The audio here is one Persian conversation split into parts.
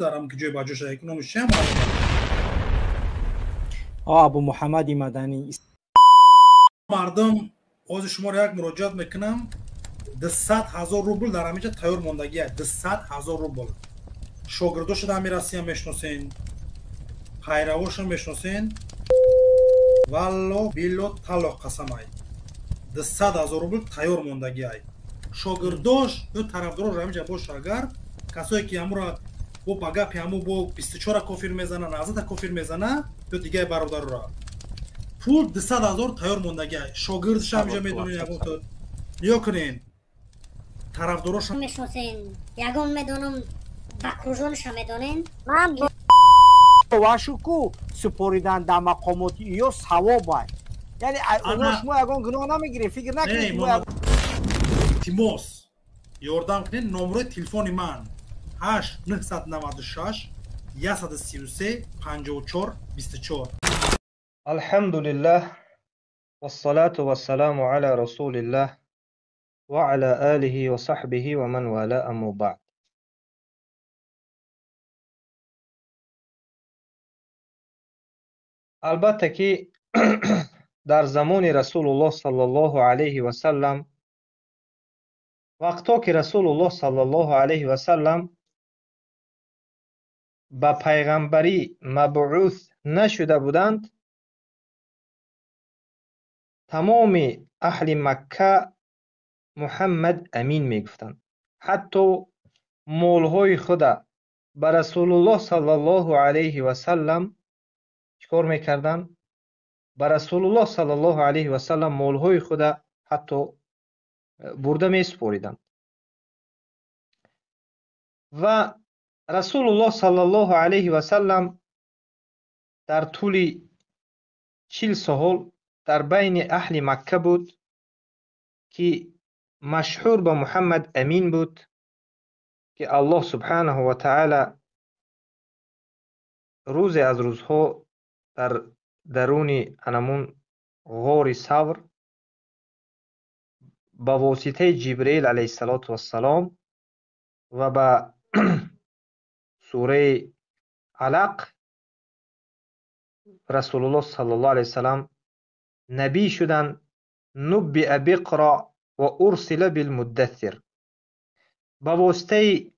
دارم که جوی باجوش کنم شم معلومه. ابو محمد مدنی مردم از شما را یک مراجعت میکنم 200,000 روبل در همینجا تیار موندگی 200,000 روبل شاگرداش در میرسی هم میشناسین پیرواش هم میشناسین والله بیلو طلاق قسم ای 200,000 روبل تیار موندگی ای شاگرداش یا طرفدار را همینجا باش اگر کسایی که امورا بو بگا پیامو بو 24 کافر میزنه 19 کافر میزنه یا دیگه برادر را پول 200,000 تیار موندگی ای شاگردش همینجا میدونین یگون تو نیا کنین طرفداراش میشناسین یگان میدونم بکروژانش هم میدونین من واشوکو سپوریدن در مقامات یا ثواب ای یعنی اونا شما یگان گناه نمیگیرین فکر نکنید شما تیموس یاردم کنین نمره تلفن من 8996 133 54 24 الحمد لله والصلاة والسلام على رسول الله وعلى آله وصحبه ومن والاه أما بعد. البته که در زمان رسول الله صلی الله علیه و سلم وقتا که رسول الله صلی الله علیه و سلم به پیغمبری مبعوث نشده بودند تمام اهل مکه محمد امین میگفتند. حتی مولهای خود به رسول الله صلی الله علیه و سلم چیکار میکردند؟ به رسول الله صلی الله علیه و سلم مولهای خود حتی برده میسپاریدند و رسول الله صلی الله علیه و سلم در طول 40 سال در بین اهل مکه بود که مشهور به محمد امین بود که الله سبحانه و تعالی روز از روزها در درون انمون غار ثور با واسطه جبرئیل علیه السلام و با سوره علق رسول الله صلی الله علیه وسلم نبی شدن نبئ بقرأ و ارسل بالمدثر با واسطه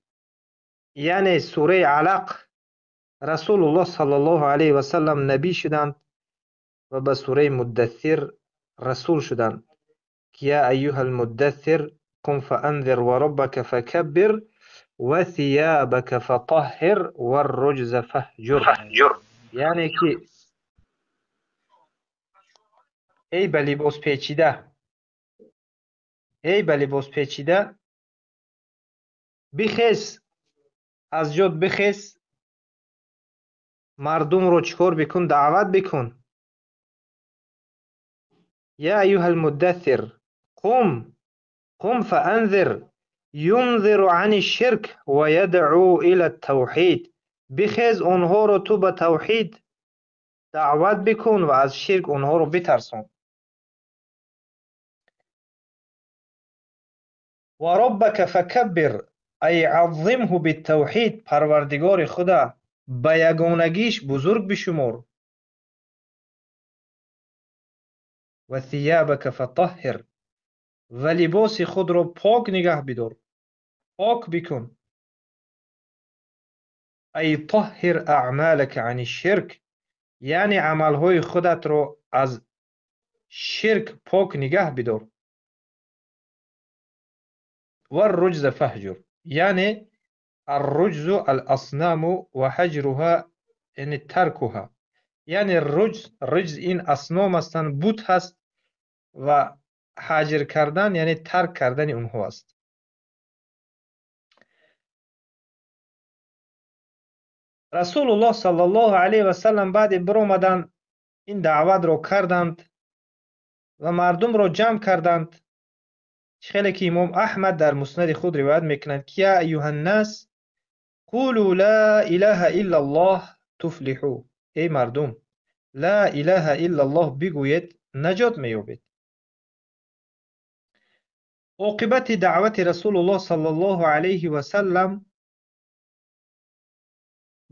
یعنی سوره علق رسول الله صلی الله علیه و سلم نبی شدند و به سوره مدثر رسول شدند که یا ایها المدثر قم فانذر وربك فكبر وثيابك فطهر والرجز فهجر یعنی که ای به لباس پیچیده بخیز از جد بخیز مردم رو چیکار بکن دعوت بکن یا ایها المدثر قم فانذر ينذر عن الشرك ويدعو الى التوحید بخیز اونها رو تو به توحید دعوت بکن و از شرک اونها رو بترسان و ربک فکبر ای عظمه بالتوحید پروردگار خدا به یگانگیش بزرگ بشمار و ثیابک فطهر و لباس خود را پاک نگه بدار پاک بکن ای طهر اعمالک عن الشرک یعنی عملهای خودت را از شرک پاک نگه بدار و الرجز فهجر یعنی الرجز الاصنام و حجرها یعنی ترکها یعنی رجز این اصنام هستند بت هست و حجر کردن یعنی ترک کردن اونها است. رسول الله صلی الله علیه و سلم بعد برآمدند این دعوت را کردند و مردم را جمع کردند. خیلی که امام احمد در مسند خود روایت میکنند که یا ایها الناس قولوا لا اله الا الله تفلحوا ای مردم لا اله الا الله بگویید نجات مییابید. عاقبت دعوت رسول الله صلی الله علیه و سلم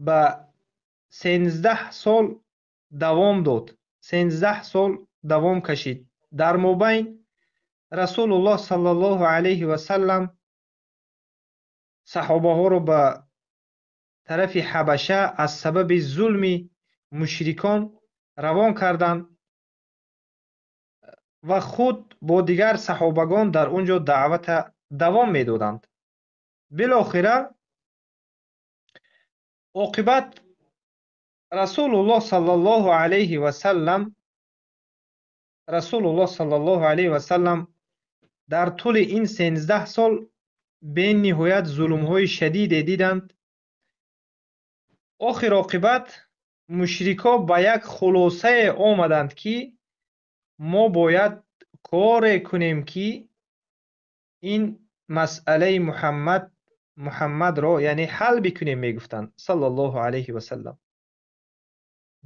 به 13 سال دوام داد. 13 سال دوام کشید. در مابین رسول الله صلی الله علیه و سلم صحابه ها رو به طرف حبشه از سبب ظلم مشرکان روان کردند و خود با دیگر صحابگان در اونجا دعوت دوام میدادند. بالاخره عاقبت رسول الله صلی الله علیه و سلم در طول این 13 سال به نهایت ظلم های شدید دیدند. آخر عاقبت مشرکا به یک خلاصه آمدند که ما باید کار کنیم که این مسئله محمد را یعنی حل بکنیم. میگفتند صلی الله علیه و سلم.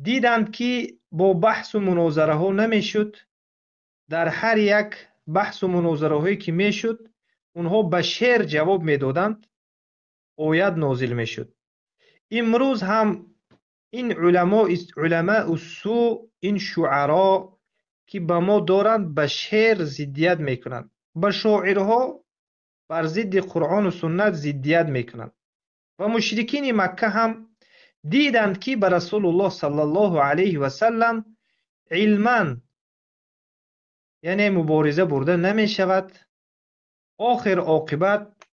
دیدند که با بحث و مناظره ها نمیشد. در هر یک بحث و مناظره هایی که میشد اونها به شعر جواب میدادند، آیت نازل میشد. امروز هم این علماء السوء، این شعرا که به ما دارند به شعر ضدیت میکنند، به شاعرها بر ضد قرآن و سنت ضدیت میکنند. و مشرکین مکه هم دیدند که به رسول الله صلی الله علیه و سلم علما یعنی مبارزه برده نمی شود. آخر عاقبت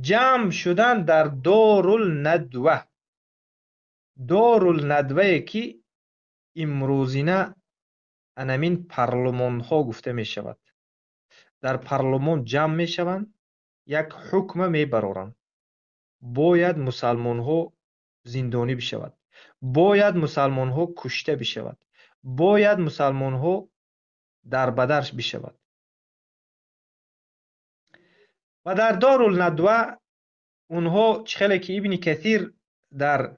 جمع شدن در دارالندوه که امروزینه انمین پارلمان ها گفته می شود. در پارلمان جمع می شوند، یک حکم می برارند. باید مسلمان ها زندانی بشود، باید مسلمان ها کشته بشود، باید مسلمان ها در بدرش بشود. و در دارالندوه اونها چخیلی که ابن کثیر در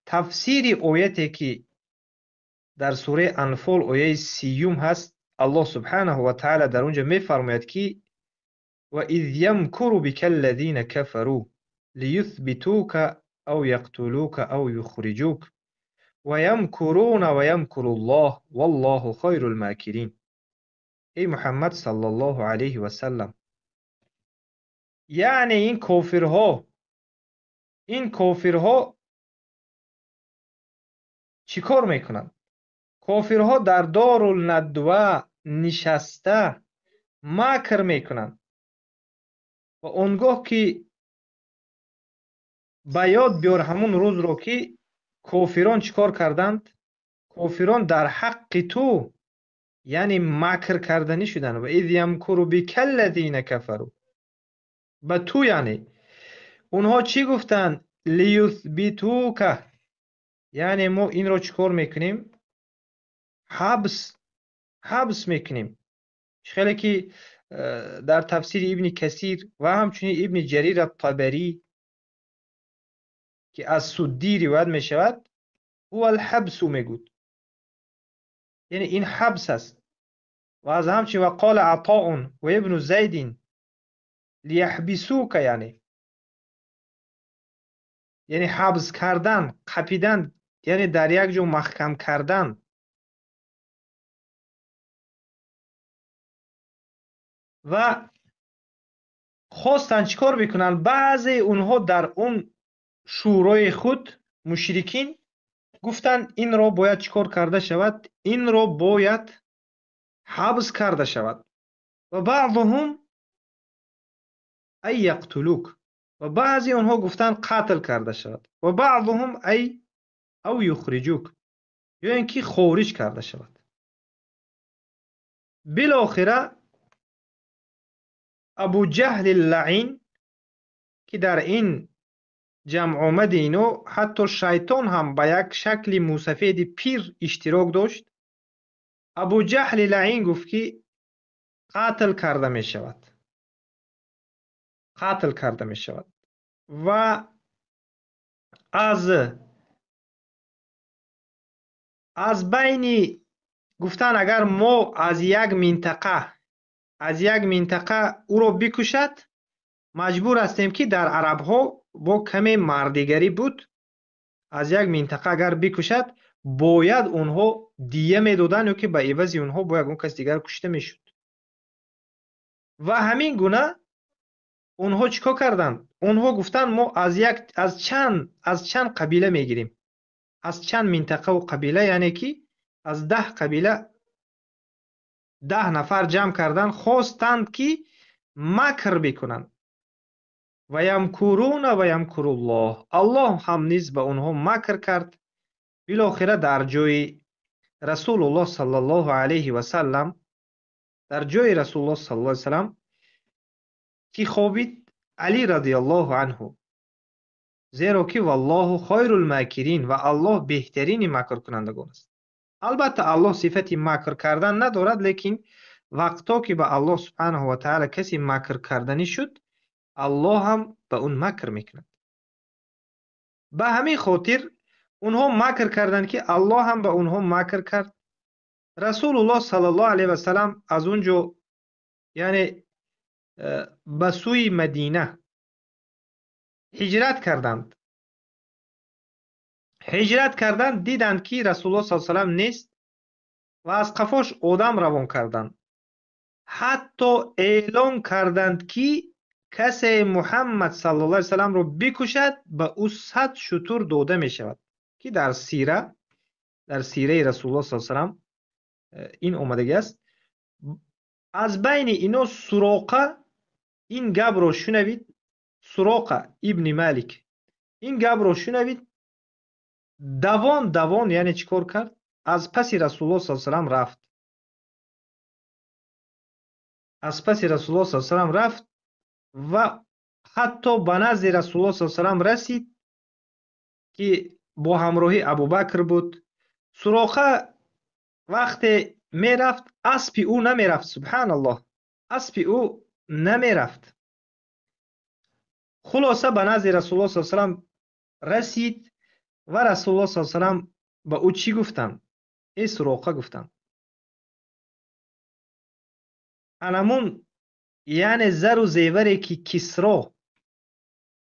تفسیر آیتی که در سوره انفال آیه 30 هست، الله سبحانه و تعالی در اونجا میفرماید که و اذ یمکر بک الذین کفروا لیثبتوک او یقتلوک او یخرجوک و یمکرون و یمکر الله والله خیر الماکرین. ای محمد صلی الله علیه و سلم، یعنی این کافرها چی کار میکنند؟ کافرها در دارالندوه نشسته مکر میکنند و اونگاه که به یاد بیار همون روز رو که کافران چیکار کردند؟ کافران در حق تو یعنی مکر کردنی شدن. و اذ یمکر بک الذین کفروا، به تو یعنی اونها چی گفتن؟ لیثبتوک، یعنی ما این رو چیکار میکنیم؟ حبس میکنیم. خیلی که در تفسیر ابن کثیر و همچنین ابن جریر الطبری که از سدی روایت میشود، هو الحبس میگود، یعنی این حبس است. و از همچنین وقال عطاء و ابن زید لیحبسوک، یعنی حبس کردن، قپیدن، یعنی در یک جا محکم کردن. و خواستن چیکار بکنن؟ بعضی اونها در اون شورای خود مشرکین گفتن این را باید چیکار کرده شود؟ این را باید حبس کرده شود. و بعضهم ای یقتلوک، و بعضی اونها گفتن قتل کرده شود. و بعضهم ای او یخرجوک، یا اینکه خارج کرده شود. بالاخره ابو جهل اللعین که در این جمع آمد اینو، حتی شیطان هم به یک شکل موسفید پیر اشتراک داشت. ابو جهل لعین گفت که قتل کرده می شود. و از بین گفتن اگر ما از یک منطقه او را بکشد، مجبور هستیم که در عرب ها با کمی مردیگری بود. از یک منطقه اگر بکشد باید اونها دیه میدادن یا که به عوض اونها باید اون کس دیگر کشته میشد. و همین گونه اونها چیکار کردند؟ اونها گفتن ما از چند قبیله میگیریم، از چند منطقه و قبیله، یعنی که از 10 قبیله 10 نفر جمع کردن، خواستند که مکر بکنند. و یمکرون و یمکر الله، الله هم نیز به اونها مکر کرد. بالاخره در جای رسول الله صلی الله علیه و سلم، در جای رسول الله صلی الله علیه و سلم که خوابید علی رضی الله عنه، زیرا که والله خیر الماکرین، و الله بهترین مکر کنندگان است. البته الله صفت مکر کردن ندارد، لیکن وقتا که به الله سبحانه و تعالی کسی مکر کردنی شد، الله هم به اون مکر میکند. به همین خاطر اونها مکر کردند که الله هم به اونها مکر کرد. رسول الله صلی الله علیه و سلم از اونجا یعنی به سوی مدینه هجرت کردند. دیدند که رسول الله صلی الله علیه و سلم نیست و از قفاش آدم روان کردند. حتی اعلان کردند که کسی محمد صلی الله علیه و سلم رو بکشد به او 100 شتر داده می شود، که در سیره رسول الله صلی الله علیه و سلم این آمده است. از بین اینا سراقه این گپ رو شنوید، سراقه ابن مالک این گپ رو شنوید، دوان یعنی چیکار کرد؟ از پس رسول الله صلی الله علیه و سلم رفت. از پس رسول الله صلی الله علیه و سلم رفت و حتی به نزد رسول الله صلی الله علیه و سلم رسید که با همراهی ابوبکر بود. سراقه وقتی می رفت اسب او نمی رفت، سبحان الله، اسب او نمی رفت. خلاصه به نزد رسول الله صلی الله علیه و سلم رسید و رسول الله صلی الله علیه و سلم به او چی گفتند؟ ای سراقه گفتند انمون یعنی زر و زیوری که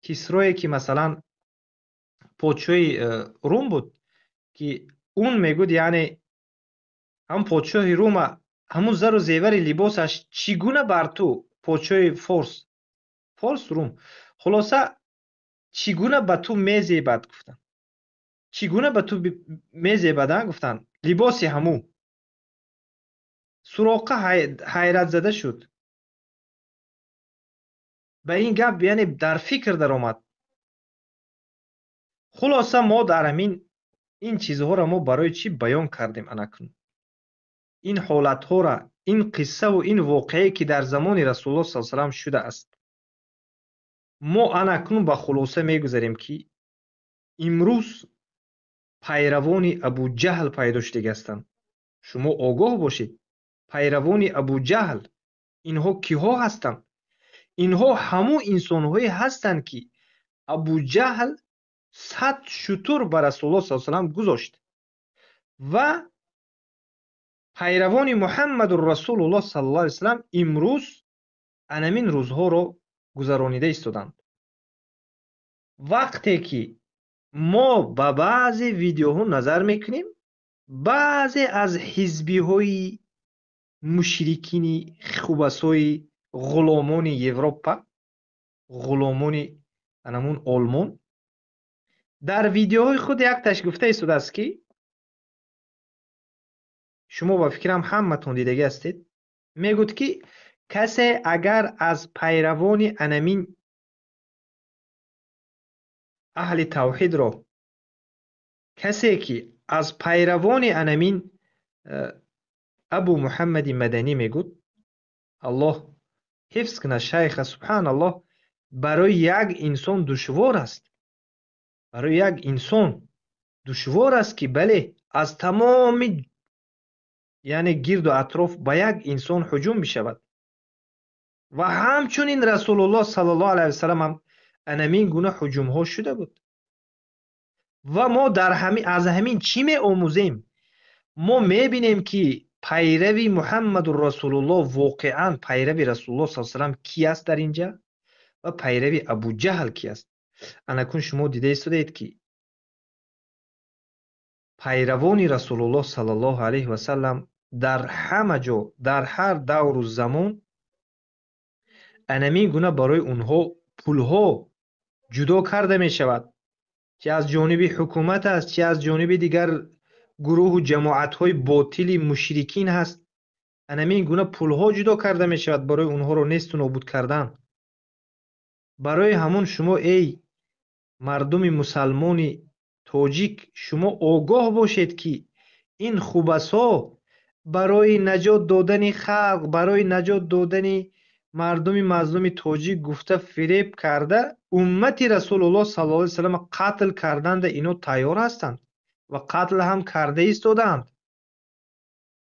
کسرایی که مثلا پادشاهی روم بود، که اون میگود یعنی هم پادشاه روم همون زر و زیور لباسش چگونه بر تو پادشاه فارس روم خلاصه چگونه به تو میزیبد گفتن، چگونه به تو میزیبدن گفتن لباس همو. سراقه حیرت زده شد به این گپ، یعنی در فکر در آمد. خلاصه ما در همین این چیزها را ما برای چی بیان کردیم اناکنون؟ این حالت ها را، این قصه و این واقعه که در زمان رسول الله صلی الله علیه و سلم شده است، ما اناکنون به خلاصه میگذاریم که امروز پیروان ابو جهل پیدا شده هستند. شما آگاه باشید، پیروان ابو جهل اینها کیها هستند؟ اینها همون انسان‌هایی هستند که ابو جهل 100 شتر بر رسول الله صلی الله علیه و سلم گذاشت و پیروان محمد رسول الله صلی الله علیه و سلم امروز انمین روزها رو گذرانیده ایستادند. وقتی که ما به بعضی ویدیوها نظر میکنیم، بعضی از حزبی های مشرکین خوبسای غلامان اروپا، غلامان انمون آلمان، در ویدیوهای خود یک تش گفته ایستاده است که شما با فکرم همتون دیده هستید، میگوید که کسی اگر از پیروان انمین اهل توحید را، کسی که از پیروان انمین ابو محمد مدنی میگوید، الله حفظ کنه شیخ، سبحان الله، برای یک انسان دشوار است، برای یک انسان دشوار است که بله از تمام یعنی گرد و اطراف به یک انسان هجوم بشود. و همچنین رسول الله صلی الله علیه و سلم هم انمین گونه هجوم ها شده بود. و ما از همین چی می آموزیم؟ ما می بینیم که پیروی محمد رسول الله واقعا پیروی رسول الله صلی الله علیه و سلم کی است در اینجا و پیروی ابو جهل کی است. انکون شما دیده ایستادید که پیروان رسول الله صلی الله علیه و سلم در همه جا، در هر دور و زمان، انمی گونه برای اونها پولها جدا کرده می شود، چه از جانب حکومت است، چه از جانب دیگر گروه و جماعت های باطل مشرکین هست. انمی گونه پولها جدا کرده می شود برای اونها رو نیست و نابود کردن. برای همون شما ای مردم مسلمان تاجیک، شما آگاه باشید که این خوبسا برای نجات دادن خلق، برای نجات دادن مردم مظلوم تاجیک گفته فریب کرده امت رسول الله صلی الله علیه و سلم قتل کردند. اینو تیار هستند و قتل هم کرده ایستادند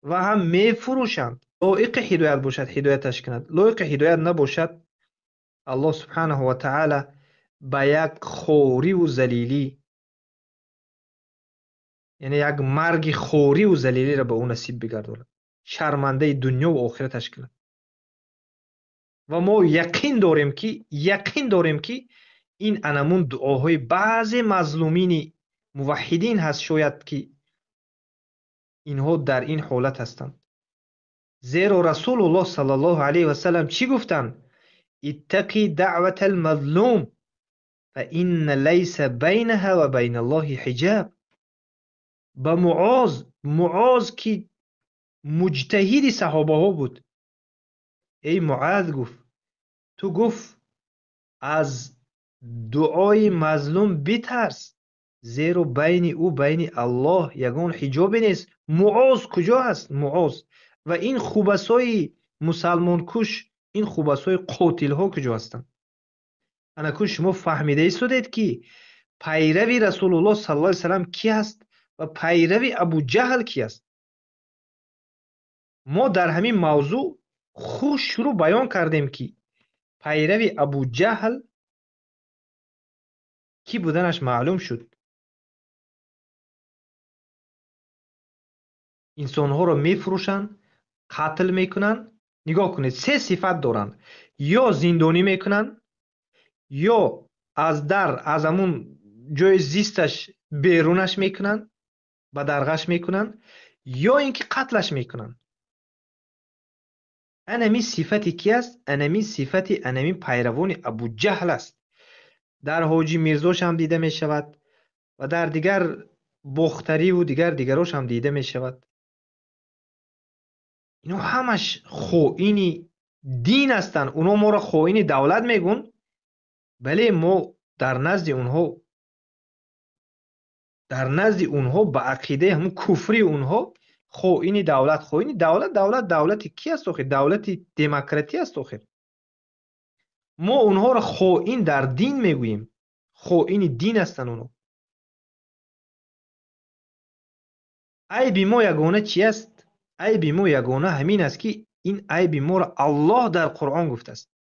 و هم می فروشند. لایق هدایت باشد هدایتش کند، لایق هدایت نباشد الله سبحانه و تعالی به یک خوری و ذلیلی، یعنی یک مرگ خوری و ذلیلی را به او نصیب بگرداند، شرمنده دنیا و آخرتش کند. و ما یقین داریم که این انمون دعاهای بعض مظلومین موحدین هست، شاید که اینها در این حالت هستند. زیرا رسول الله صلی الله علیه و سلم چی گفتند؟ اتقی دعوت المظلوم فإن لیس بینها و بین الله حجاب. به معاذ که مجتهد صحابه ها بود، ای معاذ گفت تو گفت از دعای مظلوم بترس، زیرا بین او بین الله یگان حجاب نیست. معاذ کجا هست؟ معاذ و این خوبسای مسلمان کش، این خوبسای قاتل ها کجا هستند؟ انا شما فهمیده ایستادید که پیروی رسول الله صلی الله علیه و سلم کی است و پیروی ابو جهل کی است؟ ما در همین موضوع خوب شروع بیان کردیم که پیروی ابو جهل کی بودنش معلوم شد. انسانها رو میفروشن، قتل میکنن. نگاه کنید سه صفت دارن: یا زندانی میکنن، یا از همون جای زیستش بیرونش میکنن، به درغش میکنن، یا اینکه قتلش میکنن. انمی صفتی کی است؟ انمی صفتی انمی پیروان ابو جهل است. در حاجی میرزاش هم دیده می شود و در دیگر بختری و دیگراش هم دیده می شود. اینا همش خائن دین هستن. اونا ما را خائن دولت میگن، ولی ما در نزد اونها به عقیده همون کفری اونها خائن دولت کی است آخه؟ دولت دموکراتی است آخه. ما اونها را خائن در دین میگوییم، خائن دین هستن اونها. عیب ما یگانه چی است؟ عیب ما یگانه همین است که این عیب ما را الله در قرآن گفته است.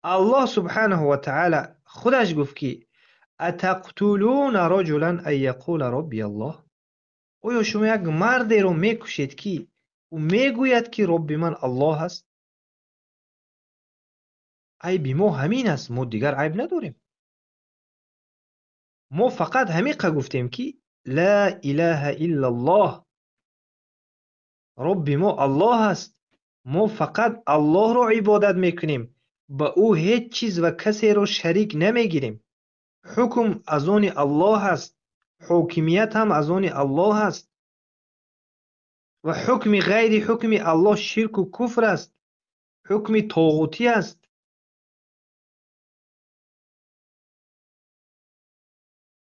الله سبحانه و تعالی خودش گفت که اتقتلون رجلا ان یقول ربی الله. آیا شما یک مردی رو میکشید که او میگوید که رب من الله است؟ عیب ما همین است، ما دیگر عیب نداریم. ما فقط همین گفتیم که لا اله الا الله، رب ما الله است. ما فقط الله رو عبادت میکنیم، با او هیچ چیز و کسی رو شریک نمیگیریم. حکم از آن الله است، حاکمیت هم از آن الله است و حکم غیر حکم الله شرک و کفر است، حکم طاغوتی است.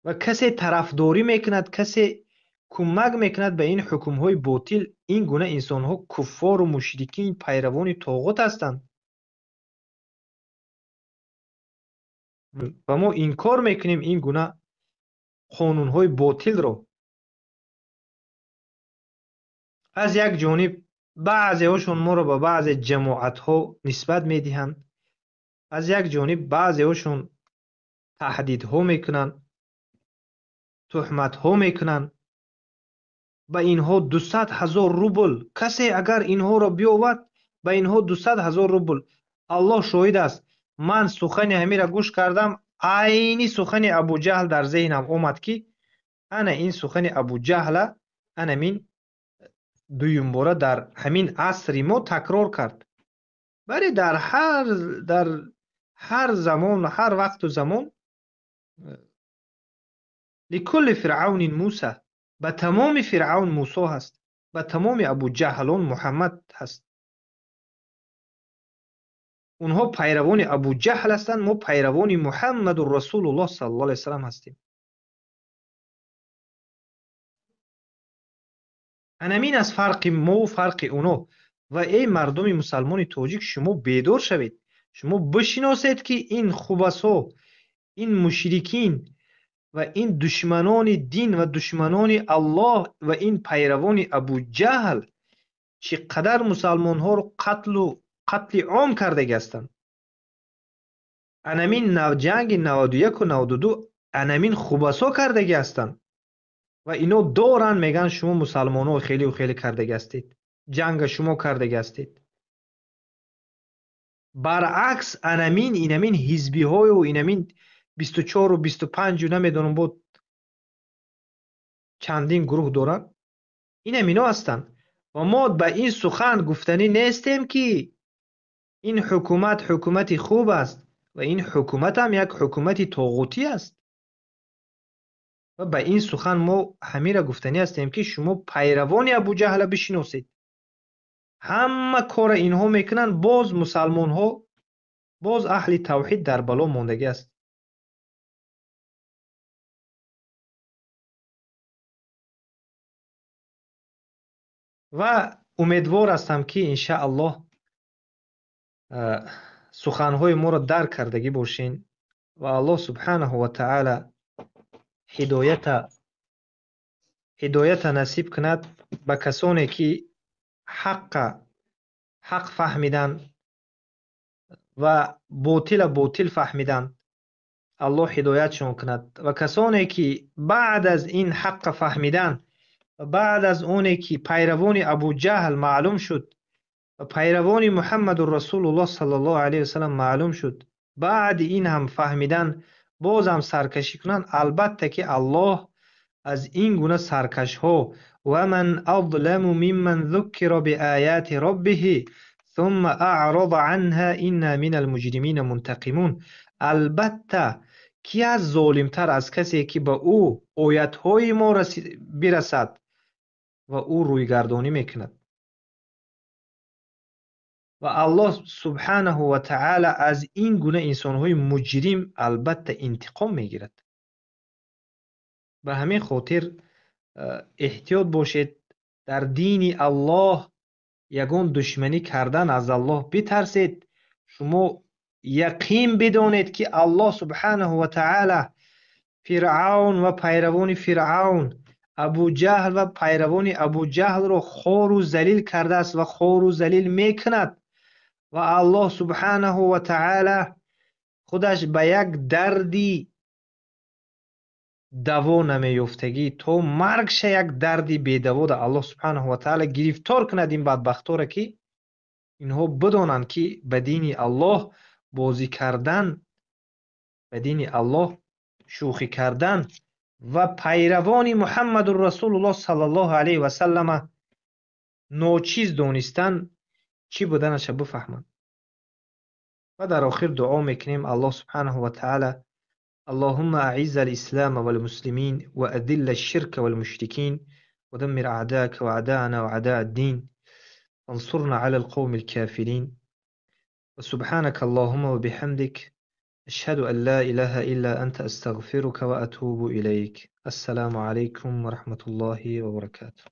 و کسی طرفداری میکند، کسی کمک میکند به این حکم های باطل، این گونه انسان ها کفار و مشرکین پیروان طاغوت هستند. و ما انکار میکنیم این گونه قانون های باطل رو. از یک جانب بعضی هاشون ما رو به بعض جماعت ها نسبت میدهند، از یک جانب بعضی هاشون تهدید ها میکنن، تهمت ها میکنن. به اینها 200,000 روبل، کسی اگر اینها را بیاورد به اینها 200,000 روبل. الله شاهد است، من سخن همین را گوش کردم، عینی سخن ابو جهل در ذهنم اومد که انا این سخن ابو جهل انا من دویم باره در همین عصر ما تکرار کرد. ولی در هر زمان و هر وقت و زمان لکل فرعون موسی، به تمام فرعون موسی هست، به تمام ابو جهلان محمد هست. اونها پیروان ابو جهل هستند، ما پیروان محمد رسول الله صلی الله علیه و سلم هستیم. انمین از فرق ما و فرق اونا. و ای مردم مسلمان تاجیک، شما بیدار شوید، شما بشناسید که این خبثا، این مشرکین و این دشمنان دین و دشمنان الله و این پیروان ابو جهل چقدر مسلمان ها رو قتل عام کرده هستند. انمین جنگ 91 و 92 انمین خبثا کرده هستند و اینا دارن میگن شما مسلمان ها خیلی و خیلی کرده هستید، جنگ شما کرده هستید. برعکس اینمین حزبی های و اینمین 24 و 25 و نمیدونم بود چندین گروه دارن، اینا هستن. و ما به این سخن گفتنی نیستیم که این حکومت خوب است و این حکومت هم یک حکومت طاغوتی است. و به این سخن ما همه را گفتنی هستیم که شما پیروان ابو جهل بشناسید. همه کار اینها میکنن، باز مسلمان ها، باز اهل توحید در بلا ماندگی است. و امیدوار هستم که انشاءالله سخنهای ما را درک کردگی باشین و الله سبحانه و تعالی هدایت نصیب کند به کسانی که حق فهمیدن و باطل فهمیدن. الله هدایتشون کند. و کسانی که بعد از این حق فهمیدن و بعد از اونی که پیروان ابو جهل معلوم شد و پیروان محمد رسول الله صلی الله علیه و سلم معلوم شد، بعد این هم فهمیدن باز هم سرکشی کنن، البته که الله از این گونه سرکش ها و من اظلم ممن ذکر بآیات ربه ثم اعرض عنها انا من المجرمین منتقمون، البته کی از ظالمتر از کسی که به او آیات های ما برسد و او رویگردانی میکند. و الله سبحانه و تعالی از این گونه انسانهای مجرم البته انتقام میگیرد. به همین خاطر احتیاط باشید، در دین الله یگان دشمنی کردن از الله بترسید. شما یقین بدانید که الله سبحانه و تعالی فرعون و پیروان فرعون، ابو جهل و پیروان ابو جهل رو خار و ذلیل کرده است و خار و ذلیل میکند. و الله سبحانه و تعالی خودش به یک دردی دوا نمیافتگی تا مرگش یک دردی بیدوا ده الله سبحانه و تعالی گرفتار کند این بدبختا را که اینها بدانند که به دین الله بازی کردن، به دین الله شوخی کردن و پیروان محمد رسول الله صلی الله علیه و سلم ناچیز دانستن چی بودنش بفهمند. و در آخر دعا میکنیم الله سبحانه و تعالی اللهم اعز الاسلام والمسلمين واذل الشرك والمشركين ودمر اعداءك واعداءنا واعداء الدين وانصرنا على القوم الكافرين وسبحانك اللهم وبحمدك اشهد ان لا اله الا انت استغفرك واتوب اليك. السلام عليكم ورحمة الله وبركاته.